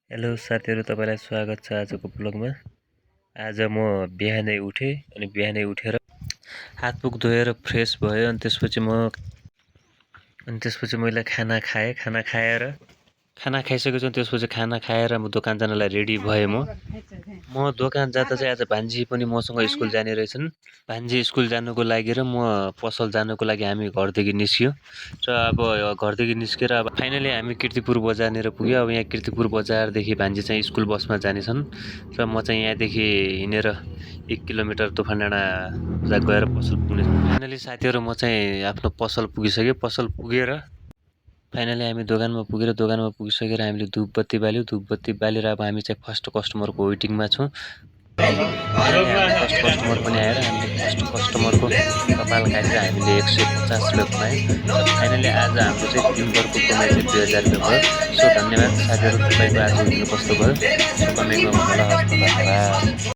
Hello साथीहरू, तपाईँलाई स्वागत छ आजको ब्लगमा। आज म बिहानै उठेँ अनि बिहानै उठेर हातमुख धोएर फ्रेस भयो। अनि त्यसपछि मैले खाना खाएँ। खाना खाइसकेपछि त्यसपछि खाना खाएर म दोकान जानलाई रेडी भएँ। म दोकान जाँदा चाहिँ आज भान्जी पनि मसँग स्कुल जाने रहेछन्। भान्जी स्कुल जानुको लागि र म पसल जानुको लागि हामी घरदेखि निस्क्यो र अब घरदेखि निस्केर अब फाइनली हामी कीर्तिपुर बजारनिर पुग्यो। अब यहाँ कीर्तिपुर बजारदेखि भान्जी चाहिँ स्कुल बसमा जानेछन् र म चाहिँ यहाँदेखि हिँडेर 1 किलोमिटर तुफान डाँडा गएर पसल पुग्ने। फाइनली साथीहरू म चाहिँ आफ्नो पसल पुगिसकेँ। पसल पुगेर फाइनली हामी दोकानमा पुगिसकेर हामीले धुपबत्ती बाल्यौँ। धुपबत्ती बालेर अब हामी चाहिँ फर्स्ट कस्टमरको वेटिङमा छौँ। फर्स्ट कस्टमर पनि आएर हामीले फर्स्ट कस्टमरको कपाल काटेर हामीले 150 रुपियाँ कमायौँ र फाइनली आज हाम्रो चाहिँ दिनभरको कमाइ चाहिँ 2000 रुपियाँ भयो। सो धन्यवाद साथीहरू, तपाईँको आजको दिन कस्तो भयो सो कमेन्टमा भन्नुहोला। हस् त, धन्यवाद।